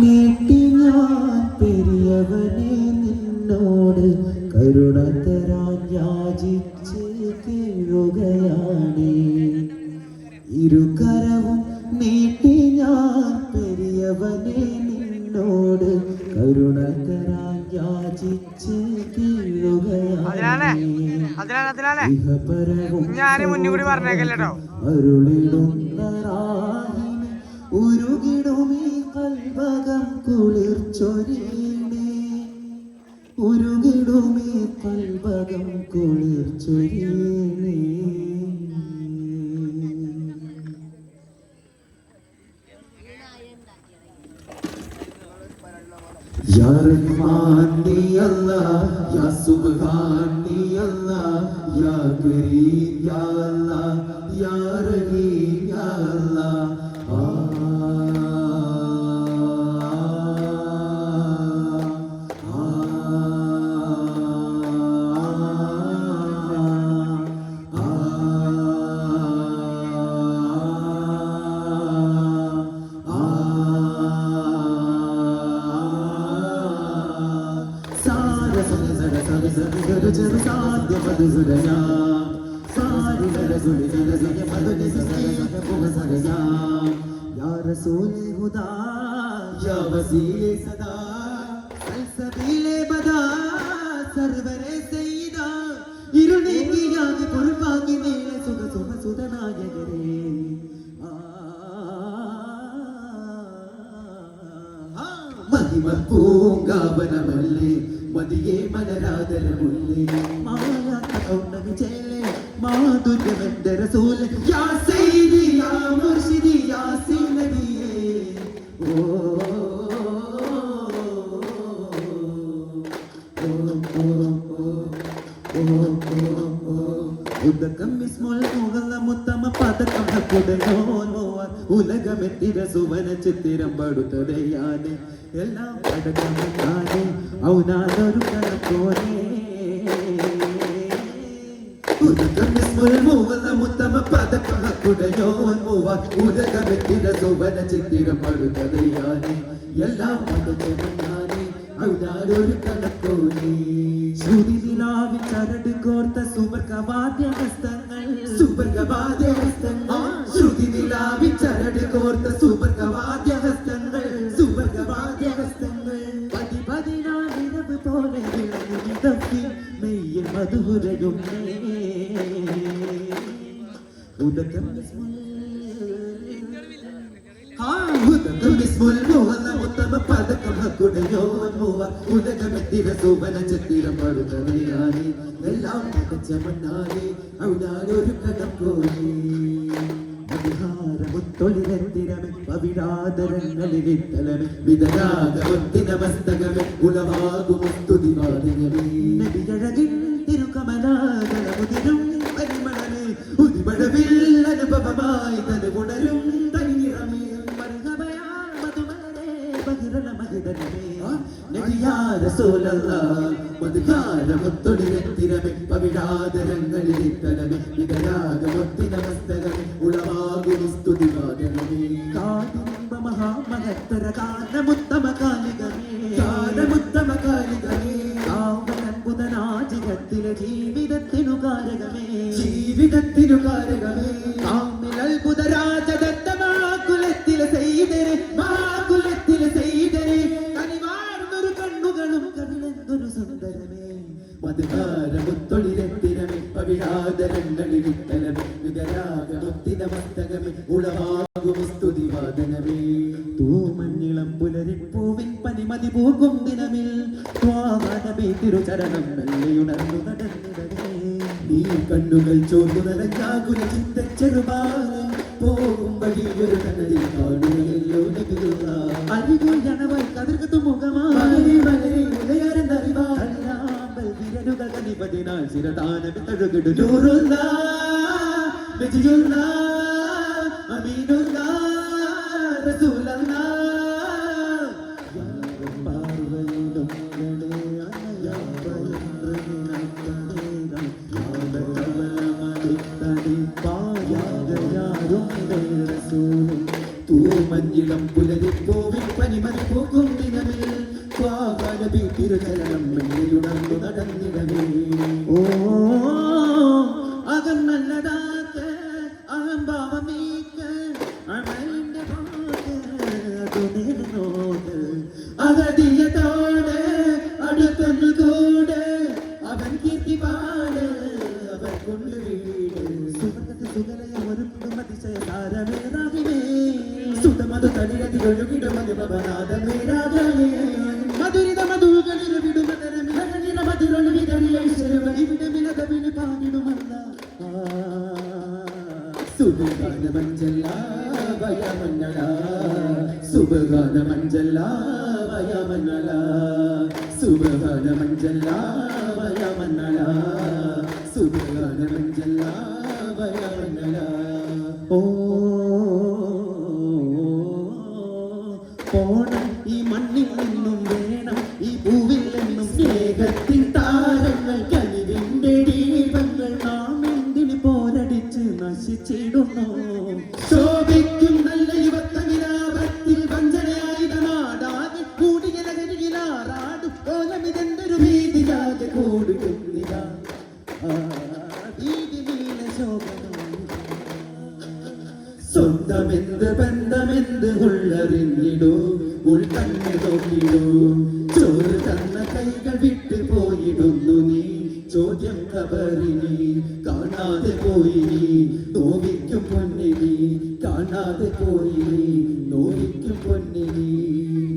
നീട്ടി ഞാൻ പെരിയവനെ നിന്നോട് കരുണ തരാൻ യാചിച്ച് കേഴുകയാണ്. ഇരുകരവും നീട്ടി ഞാൻ പെരിയവനെ നിന്നോട് കരുണ തരാൻ യാചിച്ച് കേഴുകയാണ്. അരുളിടുന്ന റാഹിമേ ഉരുകിടുമീ കൽവകം കുളിർച്ചൊരിയണേ, ഉരുകിടുമീ കൽവകം കുളിർച്ചൊരിയണേ. या रहमान नी अल्लाह, या सुबहान नी अल्लाह, या करीम या अल्लाह, या रहीम या अल्लाह. या रसूल खुदा या वसीले सदा सलसबीले बदा सरवरे सईदा ഇരുളി കിയാകെ പുറപ്പാകി നീല സുഖ സുഖ സുതനായകരേ. മഹിമ പൂങ്കാവനമല്ലേ മതിയെ മനരാദരമുല്ലേ മായാകൗണവിജയലേ മാധുര്യമെന്റെ റസൂൽ യാ സയ്യിദി യാ മുർശിദി യാ സീനബിയേ. ഓ ഉദകം ഇസ്മുൽ മുഗല്ല മുത്തമ പദകം ഹക്കുടയോൻ മോവാൻ ഉലകമെത്തിര സുവന ചിത്തിരം പടുത്തതയാനെ എല്ലാം പടകമെന്നാനെ ഔനാദൊരു കണക്കോനെ. ഉദകം ഇസ്മുൽ മുഗല്ല മുത്തമ പദകം ഹക്കുടയോൻ മോവാൻ ഉലകമെത്തിര സുവന ചിത്തിരം പടുത്തതയാനെ എല്ലാം പടകമെന്നാനെ ഔനാദൊരു കണക്കോനെ. ശ്രുതിനിലാവിൽ ചരട് കോർത്ത സുവർഗവാദ്യഹസ്തങ്ങൾ സുവർഗവാദ്യഹസ്തങ്ങൾ ശ്രുതിനിലാവിൽ ചരട് കോർത്ത സുവർഗവാദ്യഹസ്തങ്ങൾ സുവർഗവാദ്യഹസ്തങ്ങൾ പതിനാലിരവ് പോലെ വിളങ്ങി മെയ്യിൽ മധുരയും ഉദകം ഉലകമെത്തിര സുവന ചിത്തിരം പടുത്തവയാനെ എല്ലാം പടച്ചമണ്ണാനെ ഔനാരൊരു കടക്കോനെ. അധികാരമുത്തൊളിരത്തിരമെ പവിഴാദരങ്ങളിലിത്തലമെ വിതരാഗമത്തിന മസ്തകമെ ഉളവാകുമുസ്തുതിവാദയമേ. നബിയഴകിൻ തിരുകമലാകലമുതിരും പരിമളമേ ഉദിമഴവിൽ അനുഭവമായി തനുകുണരും തനിനിറമേ. മധുകാരമൊത്തൊടിരത്തിരമെ പവിഴാദരങ്ങളിലിത്തലമെ വിതരാഗമൊത്തിന മസ്തകമെ ഉളവാകുമുസ്തുതിവാദനമേ. കാതിമ്പ മഹാമഹത്തര കാലമുത്തമ കാലികമേ കാലമുത്തമ കാലികമേ. കാവനത്ഭുതനാജികത്തിലെ ജീവിതത്തിനു കാരകമേ ജീവിതത്തിനു കാരകമേ. കാമിലത്ഭുതരാജദത്തമാ കുലത്തിലെ സെയ്തരെ മാകുലത്തിലെ സെയ്തരെ കനിവാർന്നൊരു കണ്ണുകളും കവിളെന്തൊരു സുന്ദരമേ. മധുകാരമുത്തൊളിരത്തിരമെ പവിഴാദരങ്ങളിലിത്തലമെ വിതരാഗമൊത്തിന മസ്തകമെ ഉളവാകുമുസ്തുതിവാദനമേ. തൂമഞ്ഞിളം പുലരിപ്പൂവിൻ പനിമതി പൂക്കും ദിനമിൽ ത്വാനബി തിരുചരണം മെല്ലെയുണർന്നു നടന്നിടവേ. നീ കണ്ണുകൾ ചോർന്നു നനഞ്ഞാകുല ചിത്ത ചെറുപാലം പോകും വഴിയൊരു കണ്ണടിൽ കാണുകയല്ലോ നബിയുള്ള അരികുൾ ജനവായി കതിർക്കത്തു മുഖമായി മലരെ ഉദയരെന്നറിവാൽ വിരലുകൾ കനിപതിനാൽ ചിരതാനവി തഴുകിടു നൂറുള്ള നബിയുള്ള അമീനുള്ള റസൂലുള്ള തൂമഞ്ഞിളം പുലരിപ്പൂവിൽ പനിമതി പൂക്കും ദിനമേ സ്വാഗതബി തിരുചരണം വെള്ളിയുണർന്നു നടന്നിടമേ ഓ അകന്നല്ലതാക്ക് അഹംഭാവമീക്ക് അമലിന്റെ പോക്ക് അതു നേർന്നോട് അഗതിയതോട് അടുത്തൊന്നു കൂട് അവൻ കീർത്തി പാട് അവൻ കൊണ്ട് വീട് സുഖത്ത് സുഖലയം ഒരുക്കിടും അതിശയ താരമേറാകിമേ സുതമതു തടിയതി ഒഴുകിടുമതി ഭവനാഥമേ രാജമേ മധുരിത മധുകളിൽ വിടുമതരമേ ഹരനില മധുരൊളി വിതറിയ ഈശ്വരവ ഇവിടെ വിലതവിന് പാടിടുമല്ല സുബഹാന മഞ്ചല്ല വയമന്നല സുബഹാന മഞ്ചല്ല വയമന്നല സുബഹാന മഞ്ചല്ല വയമന്നല സുബഹാന മഞ്ചല്ല വയമന്നല ഓ പോണം ഈ മണ്ണിൽ നിന്നും വേണം ഈ പൂവിൽ നിന്നും സ്നേഹത്തിൻ താരങ്ങൾ കനിവിന്റെ ദീപങ്ങൾ നാം എന്തിന് പോരടിച്ച് നശിച്ചിടുന്നു ശോഭിക്കും നല്ല യുവത്വവിലാപത്തിൽ വഞ്ചനയായ നാടാകെ കൂടിയ നഗരിയിലാറാടും കോലമിതെന്തൊരു ഭീതിയാകെ കൂടുന്നില്ല ഭീതി നീല ശോഭനം സ്വന്തമെന്ത് ബന്ധമെന്ത് ഉള്ളറിഞ്ഞിടൂ ഉൾക്കണ്ണ് നോക്കിടൂ ചോറ് തന്ന കൈകൾ വിട്ടു പോയിടുന്നു നീ ചോദ്യം കബറിനി കാണാതെ പോയി നീ നോവിക്കും പൊന്നിനി കാണാതെ പോയി നീ നോവിക്കും പൊന്നിനി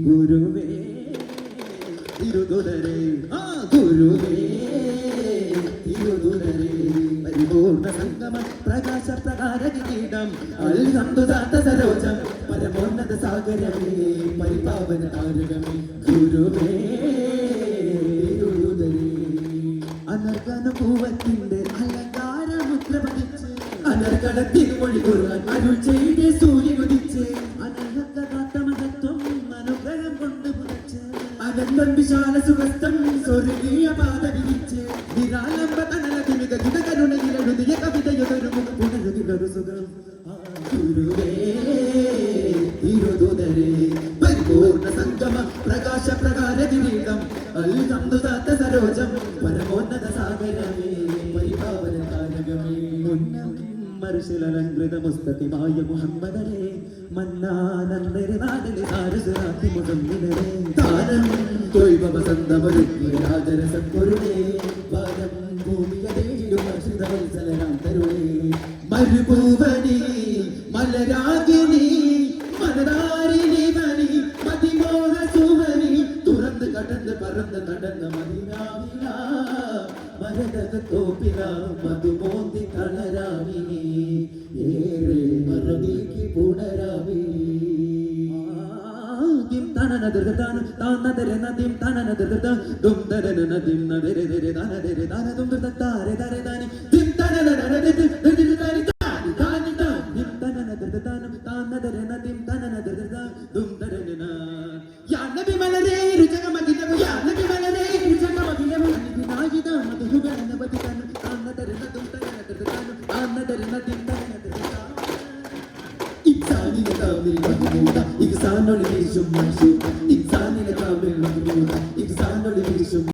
ഗുരുവേ തിരുതുരരെ ആ ഗുരുവേ തിരുതുരരെ പരിപൂർണ സംഗമ പ്രകാശ പ്രകാര കിരീടം അൽഹംദുദാത്ത സരോജം പരമോന്നത സാഗരമേ പരിപാവന താരകമേ ഗുരുവേ തിരുതുരരെ അനർഗനുഭൂവത്തിന്റെ അലങ്കാര മുദ്ര പതിച്ച് അനർഗണ തിരുമൊഴി കുറുവാൻ അരുൾ ചെയ്ത് സൂര്യ ഉദിച്ച് അനർഹക്കാത്ത മഹത്വം അനുഗ്രഹം കൊണ്ട് പുറച്ച് അനന്തം വിശാല സുഖസ്ഥം സ്വർഗീയ പാത വിരിച്ച് നിരാലംബ തണലതി മികചിത കരുണയിലെഴുതിയ കവിതയൊരു മുഖ പുനരുതിലൊരു സുഖം ഗുരുവേ തിരുതുരരെ പരിപൂർണ സംഗമ പ്രകാശ പ്രകാര കിരീടം അൽഹംദുദാത്ത സരോജം പരമോന്നത സാഗരമേ പരിപാവന താരകമേ മുന്നം മർശലലങ്കൃത മുസ്തഖിമായ മുഹമ്മദരെ മന്നാനന്ദരെ നാദലി സാരസുരാത്തി മുഹമ്മദരെ താരം തൊയ്വ വസന്തമരുക്കി രാജരസം കൊരുണേ വാരം ഭൂമിയ ദേഹിയും ഹർഷിത വത്സലനാം തരുണേ മരുഭൂവനി മലരാഗിനി മനതാരിണി വനി മതിമോഹ സുവനി തുറന്ന് കടന്ന് പറന്ന് നടന്ന മദിനാവില മരതകത്തോപ്പില മധുമോന്തി കളരാവിനി ഏറെ മറവിക്ക് പുണരാവി തനനദൃതാനം താനദര നദിം തനനദൃത ദും ദരന നദിം നദരെ ദരെ ദനദരെ ദന ദും ദത്താരെ ദരെ ദനി ദിം തനനദര ദിം ദരി താനി താനി ദിം തനനദൃതാനം താനദര നദിം തനനദൃത ദും ദരന യാ നബി മലരേ രുചകമകിലം യാ നബി മലരേ രുചകമകിലം നിനായിദ മധുഗന ബദിതന താനദര നദും തനനദൃതാനം താനദര നദിം തനനദൃത ഇൻസാനിനെ കാമിൽ മഹ്മൂദ ഇൻസാനൊളി യേശു മൻസൂദ ഇൻസാനിനെ കാമിൽ മഹ്മൂദ ഇൻസാൻ